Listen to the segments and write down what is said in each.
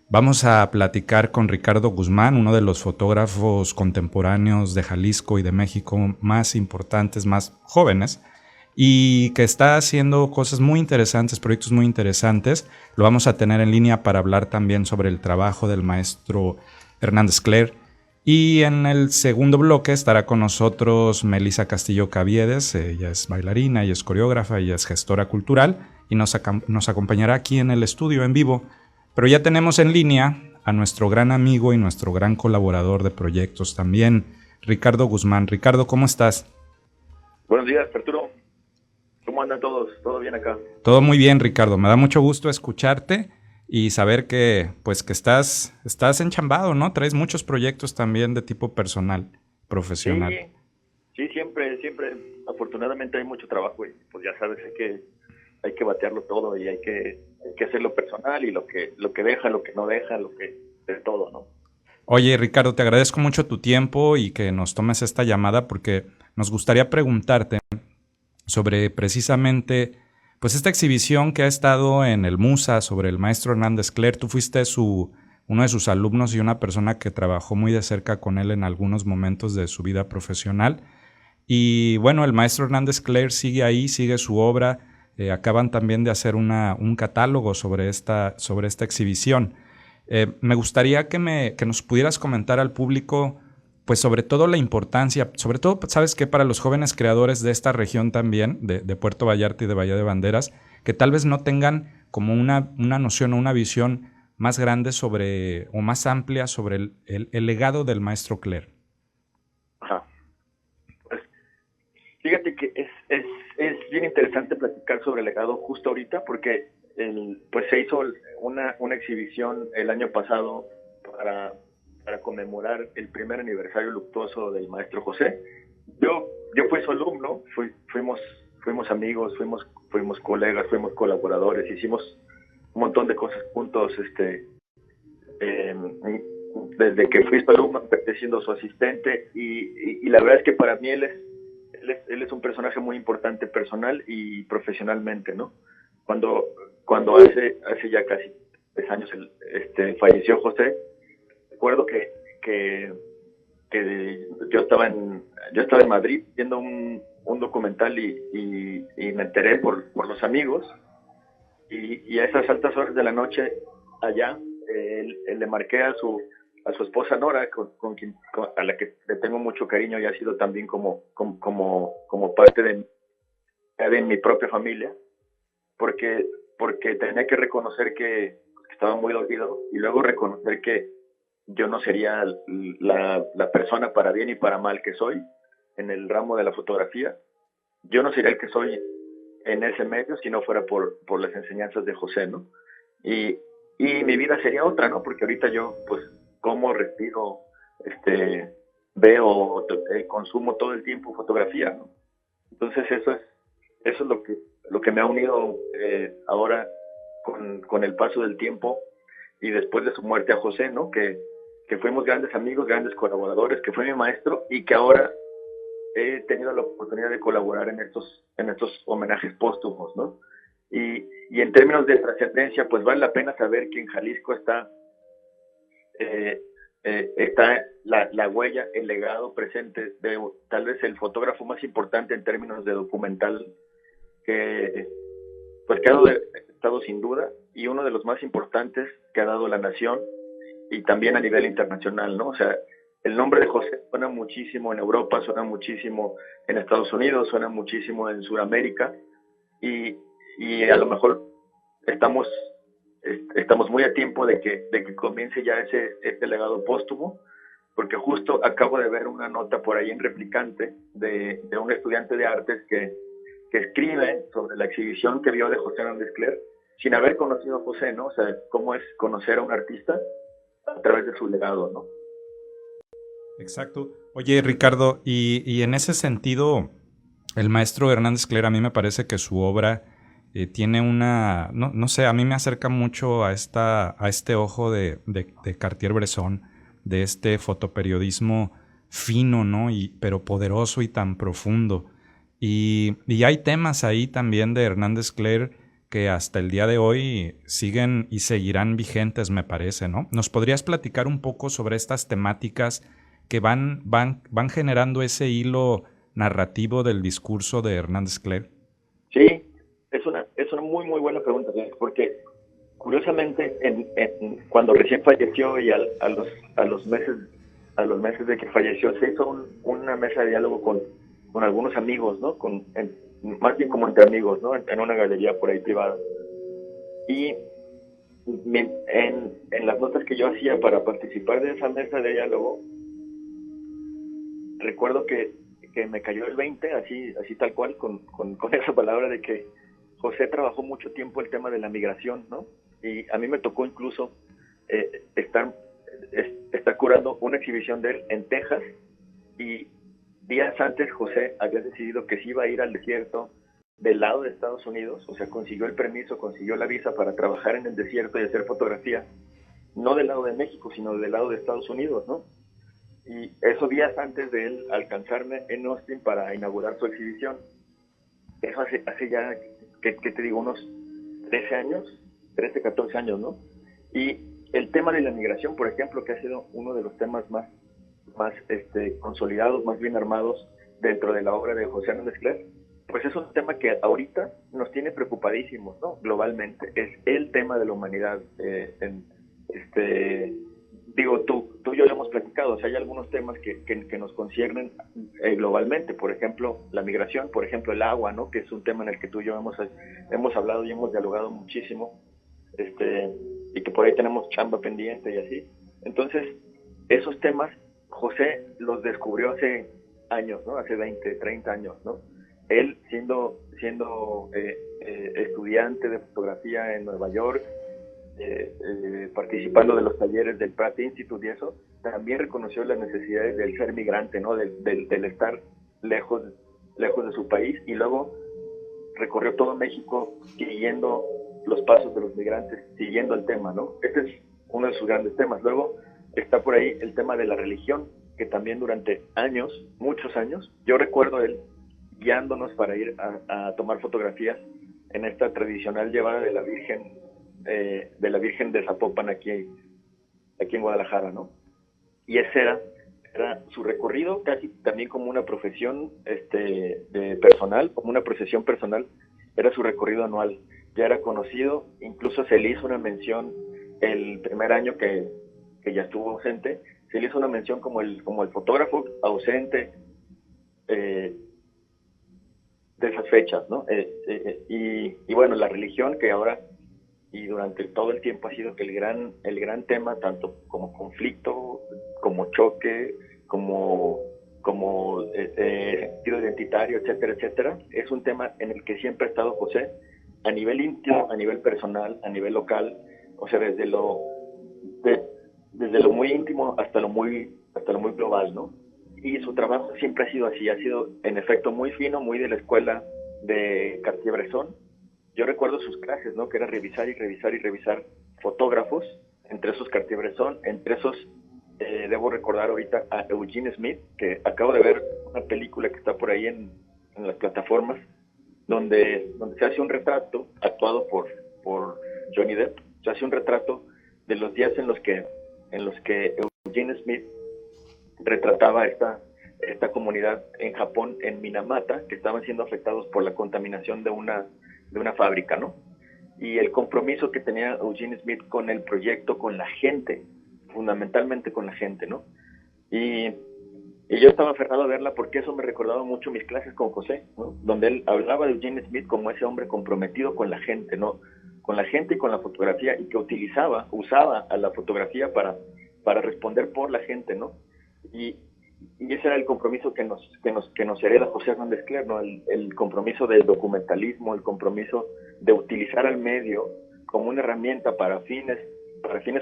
Vamos a platicar con Ricardo Guzmán, uno de los fotógrafos contemporáneos de Jalisco y de México más importantes, más jóvenes, y que está haciendo cosas muy interesantes, proyectos muy interesantes. Lo vamos a tener en línea para hablar también sobre el trabajo del maestro Hernández Cler. Y en el segundo bloque estará con nosotros Melissa Castillo Caviedes. Ella es bailarina, ella es coreógrafa, ella es gestora cultural y nos acompañará aquí en el estudio en vivo. Pero ya tenemos en línea a nuestro gran amigo y nuestro gran colaborador de proyectos también, Ricardo Guzmán. Ricardo, ¿cómo estás? Buenos días, Arturo. ¿Cómo andan todos? ¿Todo bien acá? Todo muy bien, Ricardo. Me da mucho gusto escucharte y saber que, pues, que estás enchambado, ¿no? Traes muchos proyectos también de tipo personal, profesional. Sí, sí, siempre, afortunadamente hay mucho trabajo y pues ya sabes, hay que batearlo todo y hay que hacerlo personal y lo que deja, lo que no deja, de todo, ¿no? Oye, Ricardo, te agradezco mucho tu tiempo y que nos tomes esta llamada porque nos gustaría preguntarte sobre precisamente pues esta exhibición que ha estado en el Musa sobre el maestro Hernández Cler. Tú fuiste uno de sus alumnos y una persona que trabajó muy de cerca con él en algunos momentos de su vida profesional. Y bueno, el maestro Hernández Cler sigue ahí, sigue su obra. Acaban también de hacer un catálogo sobre esta exhibición. Me gustaría que nos pudieras comentar al público, pues sobre todo la importancia, sobre todo, sabes que para los jóvenes creadores de esta región también, de Puerto Vallarta y de Bahía de Banderas, que tal vez no tengan como una noción o una visión más grande sobre, o más amplia sobre el legado del maestro Cler. Ajá. Pues fíjate que es bien interesante platicar sobre el legado justo ahorita porque pues se hizo una exhibición el año pasado para conmemorar el primer aniversario luctuoso del maestro José. Yo fui su alumno, fuimos amigos, fuimos colegas, fuimos colaboradores, hicimos un montón de cosas juntos, eh, desde que fui su alumno, empecé siendo su asistente y la verdad es que para mí él es un personaje muy importante personal y profesionalmente, ¿no? Cuando hace ya casi 3 años falleció José, recuerdo que yo estaba en Madrid viendo un documental y me enteré por los amigos y a esas altas horas de la noche allá él le marqué a su esposa Nora a la que le tengo mucho cariño y ha sido también como parte de mi propia familia porque tenía que reconocer que estaba muy dolido y luego reconocer que yo no sería la persona para bien y para mal que soy en el ramo de la fotografía. Yo no sería el que soy en ese medio si no fuera por las enseñanzas de José, ¿no? Y mi vida sería otra, ¿no? Porque ahorita yo, pues, como, respiro, veo, consumo todo el tiempo fotografía, ¿no? Entonces eso es lo que me ha unido ahora con el paso del tiempo y después de su muerte a José, ¿no? Que fuimos grandes amigos, grandes colaboradores, que fue mi maestro y que ahora he tenido la oportunidad de colaborar en estos homenajes póstumos, ¿no? Y en términos de trascendencia, pues vale la pena saber que en Jalisco está la huella, el legado presente de tal vez el fotógrafo más importante en términos de documental que ha dado estado sin duda y uno de los más importantes que ha dado la nación y también a nivel internacional, ¿no? O sea, el nombre de José suena muchísimo en Europa, suena muchísimo en Estados Unidos, suena muchísimo en Sudamérica y a lo mejor estamos muy a tiempo de que comience ya este legado póstumo, porque justo acabo de ver una nota por ahí en Replicante de un estudiante de artes que escribe sobre la exhibición que vio de José Hernández Cler sin haber conocido a José, ¿no? O sea, cómo es conocer a un artista a través de su legado, ¿no? Exacto. Oye, Ricardo, y en ese sentido, el maestro Hernández Cler, a mí me parece que su obra tiene una, no sé, a mí me acerca mucho a este ojo de Cartier-Bresson, de este fotoperiodismo fino, ¿no? Pero poderoso y tan profundo. Y hay temas ahí también de Hernández Cler que hasta el día de hoy siguen y seguirán vigentes, me parece, ¿no? ¿Nos podrías platicar un poco sobre estas temáticas que van generando ese hilo narrativo del discurso de Hernández Cler? Sí, es una muy, muy buena pregunta, ¿sí? Porque curiosamente, cuando recién falleció y a los meses de que falleció, se hizo una mesa de diálogo con algunos amigos, ¿no? Más bien como entre amigos, ¿no? En una galería por ahí privada. Y en las notas que yo hacía para participar de esa mesa de diálogo, recuerdo que me cayó el 20, así tal cual, con esa palabra de que José trabajó mucho tiempo el tema de la migración, ¿no? Y a mí me tocó incluso estar curando una exhibición de él en Texas, y días antes José había decidido que se iba a ir al desierto del lado de Estados Unidos, o sea, consiguió el permiso, consiguió la visa para trabajar en el desierto y hacer fotografía, no del lado de México, sino del lado de Estados Unidos, ¿no? Y eso días antes de él alcanzarme en Austin para inaugurar su exhibición. Eso hace ya, ¿qué te digo? Unos 13 años, 13, 14 años, ¿no? Y el tema de la migración, por ejemplo, que ha sido uno de los temas más consolidados, más bien armados dentro de la obra de José Hernández Cler, pues es un tema que ahorita nos tiene preocupadísimos, ¿no? Globalmente. Es el tema de la humanidad. Digo, tú y yo lo hemos platicado, o sea, hay algunos temas que nos conciernen globalmente, por ejemplo, la migración, por ejemplo, el agua, ¿no? Que es un tema en el que tú y yo hemos hablado y hemos dialogado muchísimo, y que por ahí tenemos chamba pendiente y así. Entonces, esos temas, José los descubrió hace años, ¿no? Hace 20, 30 años, ¿no? Él siendo estudiante de fotografía en Nueva York, participando de los talleres del Pratt Institute y eso, también reconoció las necesidades del ser migrante, ¿no? Del estar lejos de su país, y luego recorrió todo México siguiendo los pasos de los migrantes, siguiendo el tema, ¿no? Este es uno de sus grandes temas. Luego está por ahí el tema de la religión, que también durante años, muchos años, yo recuerdo él guiándonos para ir a tomar fotografías en esta tradicional llevada de la Virgen de Zapopan aquí en Guadalajara, ¿no? Y ese era su recorrido, casi también como una profesión personal, como una procesión personal, era su recorrido anual. Ya era conocido, incluso se le hizo una mención el primer año que ya estuvo ausente, se le hizo una mención como el fotógrafo ausente de esas fechas, ¿no? Y bueno, la religión, que ahora y durante todo el tiempo ha sido el gran tema, tanto como conflicto, como choque, como sentido identitario, etcétera, etcétera. Es un tema en el que siempre ha estado José, a nivel íntimo, a nivel personal, a nivel local, o sea, desde lo muy íntimo hasta lo muy global, ¿no? Y su trabajo siempre ha sido así, ha sido en efecto muy fino, muy de la escuela de Cartier-Bresson. Yo recuerdo sus clases, ¿no? Que era revisar y revisar y revisar fotógrafos, entre esos Cartier-Bresson, entre esos debo recordar ahorita a Eugene Smith, que acabo de ver una película que está por ahí en las plataformas, donde se hace un retrato actuado por Johnny Depp. Se hace un retrato de los días en los que Eugene Smith retrataba esta comunidad en Japón, en Minamata, que estaban siendo afectados por la contaminación de una fábrica, ¿no? Y el compromiso que tenía Eugene Smith con el proyecto, con la gente, fundamentalmente con la gente, ¿no? Y yo estaba aferrado a verla porque eso me recordaba mucho mis clases con José, ¿no? Donde él hablaba de Eugene Smith como ese hombre comprometido con la gente, ¿no? Con la gente y con la fotografía, y que usaba a la fotografía para responder por la gente, ¿no? Y ese era el compromiso que nos hereda José Hernández Cler, ¿no? El compromiso del documentalismo, el compromiso de utilizar al medio como una herramienta para fines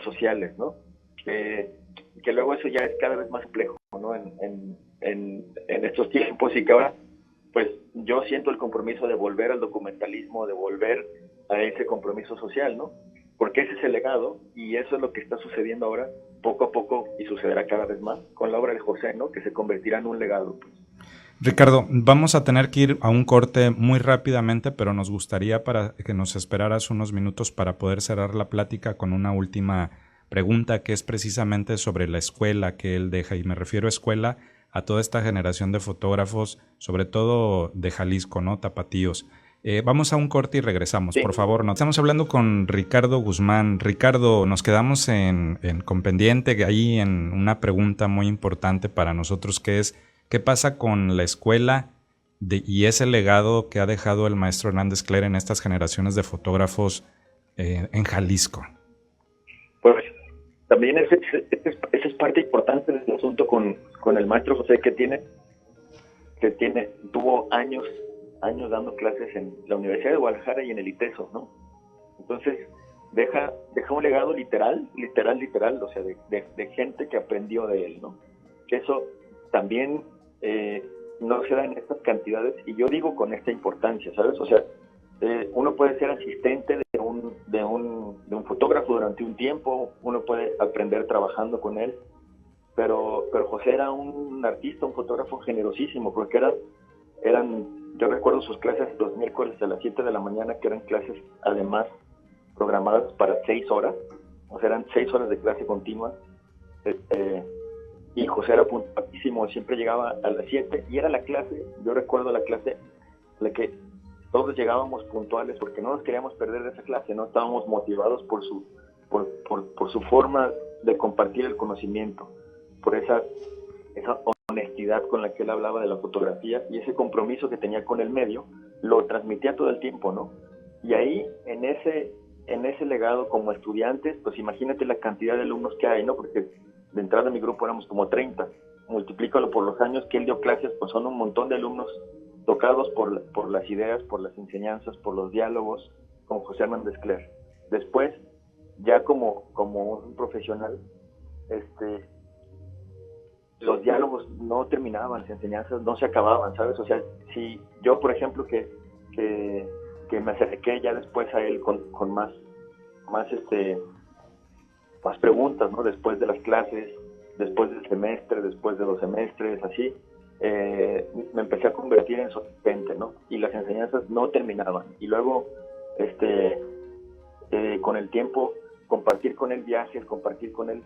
sociales, ¿no? Que luego eso ya es cada vez más complejo, ¿no? En estos tiempos, y que ahora, pues, yo siento el compromiso de volver al documentalismo, de volver a ese compromiso social, ¿no? Porque ese es el legado, y eso es lo que está sucediendo ahora, poco a poco, y sucederá cada vez más con la obra de José, ¿no? Que se convertirá en un legado, pues. Ricardo, vamos a tener que ir a un corte muy rápidamente, pero nos gustaría para que nos esperaras unos minutos para poder cerrar la plática con una última pregunta que es precisamente sobre la escuela que él deja, y me refiero a escuela a toda esta generación de fotógrafos, sobre todo de Jalisco, ¿no? Tapatíos. Vamos a un corte y regresamos, Sí. por favor. Nos estamos hablando con Ricardo Guzmán. Ricardo, nos quedamos con pendiente ahí en una pregunta muy importante para nosotros, que es ¿qué pasa con la escuela y ese legado que ha dejado el maestro Hernández Cler en estas generaciones de fotógrafos en Jalisco? Pues también esa es parte importante del asunto con el maestro José, tuvo años dando clases en la Universidad de Guadalajara y en el ITESO, ¿no? Entonces deja un legado literal, o sea, de gente que aprendió de él, ¿no? Que eso también no se da en estas cantidades, y yo digo con esta importancia, ¿sabes? O sea, uno puede ser asistente de un fotógrafo durante un tiempo, uno puede aprender trabajando con él, pero José era un artista, un fotógrafo generosísimo, porque yo recuerdo sus clases los miércoles a las 7 de la mañana, que eran clases además programadas para 6 horas, o sea, eran 6 horas de clase continua, y José era puntualísimo, siempre llegaba a las 7, y era la clase, yo recuerdo la clase en la que todos llegábamos puntuales porque no nos queríamos perder de esa clase, no estábamos motivados por su forma de compartir el conocimiento, por esa honestidad con la que él hablaba de la fotografía y ese compromiso que tenía con el medio, lo transmitía todo el tiempo, ¿no? Y ahí, en ese legado como estudiantes, pues imagínate la cantidad de alumnos que hay, ¿no? Porque de entrada en mi grupo éramos como 30, multiplícalo por los años que él dio clases, pues son un montón de alumnos tocados por las ideas, por las enseñanzas, por los diálogos con José Hernández Cler. Después, ya como un profesional, los diálogos no terminaban, las enseñanzas no se acababan, ¿sabes? O sea, si yo, por ejemplo, que me acerqué ya después a él con más preguntas, ¿no? Después de las clases, después del semestre, después de 2 semestres, así, me empecé a convertir en su asistente, ¿no? Y las enseñanzas no terminaban. Y luego, con el tiempo, compartir con él viajes, compartir con él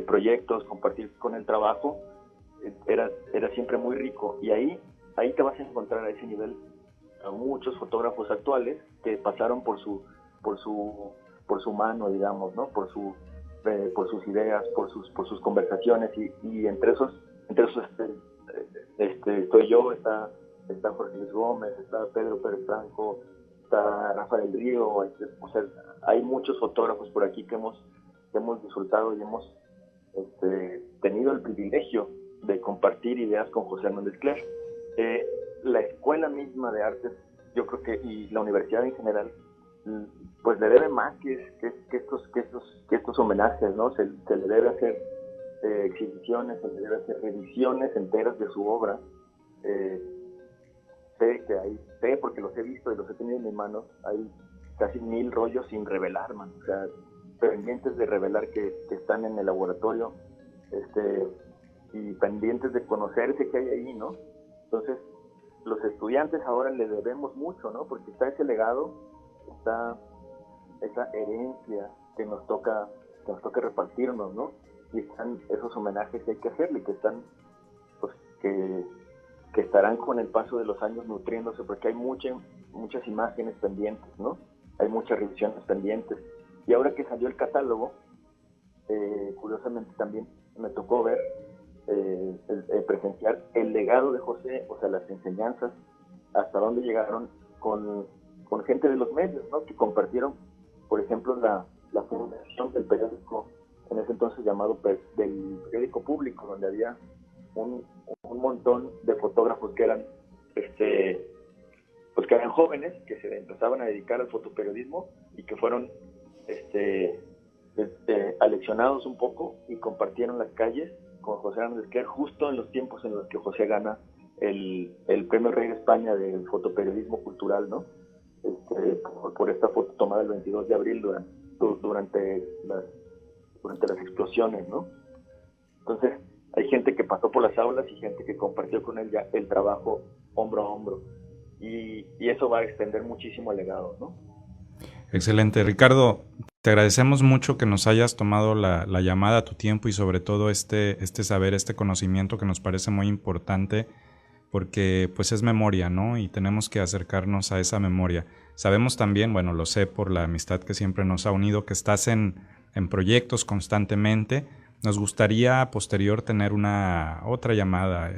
proyectos, compartir con él trabajo, era siempre muy rico. Y ahí te vas a encontrar a ese nivel a muchos fotógrafos actuales que pasaron por su mano, digamos, ¿no? Por sus ideas, por sus conversaciones, y entre esos estoy yo, está Jorge Luis Gómez, está Pedro Pérez Franco, está Rafael Río, o sea, hay muchos fotógrafos por aquí que hemos disfrutado y hemos tenido el privilegio de compartir ideas con José Hernández Cler. La escuela misma de artes, yo creo que, y la universidad en general, pues le debe más que estos homenajes, ¿no? Se le debe hacer exhibiciones, se le debe hacer revisiones enteras de su obra. Sé porque los he visto y los he tenido en mis manos, hay casi 1000 rollos sin revelar, man. O sea, pendientes de revelar que están en el laboratorio, y pendientes de conocerse que hay ahí, ¿no? Entonces, los estudiantes ahora le debemos mucho, ¿no? Porque está ese legado, está esa herencia que nos toca repartirnos, ¿no? Y están esos homenajes que hay que hacerle, que están, pues, que estarán con el paso de los años nutriéndose, porque hay muchas imágenes pendientes, ¿no? Hay muchas revisiones pendientes. Y ahora que salió el catálogo, curiosamente también me tocó ver, presenciar el legado de José, o sea, las enseñanzas, hasta dónde llegaron con gente de los medios, ¿no? Que compartieron, por ejemplo, la fundación del periódico, en ese entonces llamado del periódico público, donde había un montón de fotógrafos que eran pues que eran jóvenes, que se empezaban a dedicar al fotoperiodismo y que fueron aleccionados un poco y compartieron las calles con José Hernández Cler justo en los tiempos en los que José gana el Premio Rey de España del fotoperiodismo cultural, ¿no? Por esta foto tomada el 22 de abril durante las explosiones, ¿no? Entonces, hay hay gente que pasó por las aulas y gente que compartió con él ya el trabajo hombro a hombro. Y eso va a extender muchísimo el legado, ¿no? Excelente. Ricardo, te agradecemos mucho que nos hayas tomado la llamada, tu tiempo y sobre todo este saber, este conocimiento que nos parece muy importante porque pues es memoria, ¿no? Y tenemos que acercarnos a esa memoria. Sabemos también, bueno, lo sé por la amistad que siempre nos ha unido, que estás en proyectos constantemente. Nos gustaría posterior tener una otra llamada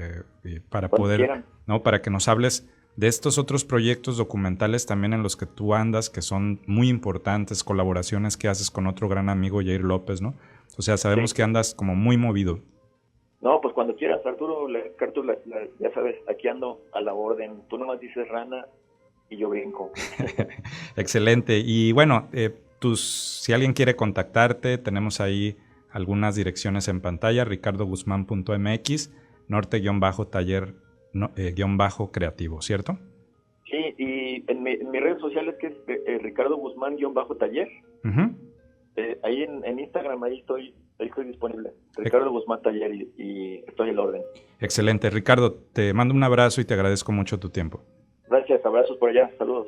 para poder, ¿no? Para que nos hables de estos otros proyectos documentales también en los que tú andas, que son muy importantes, colaboraciones que haces con otro gran amigo, Jair López, ¿no? O sea, sabemos que andas como muy movido. No, pues cuando quieras, Arturo, ya sabes, aquí ando a la orden. Tú nomás dices rana y yo brinco. Excelente. Y bueno, si alguien quiere contactarte, tenemos ahí algunas direcciones en pantalla, ricardoguzman.mx, norte-taller _creativo, ¿cierto? Sí, y en mis redes sociales que es Ricardo Guzmán-taller. Ahí en Instagram, ahí estoy disponible. Ricardo Guzmán Taller y estoy en la orden. Excelente. Ricardo, te mando un abrazo y te agradezco mucho tu tiempo. Gracias, abrazos por allá, saludos.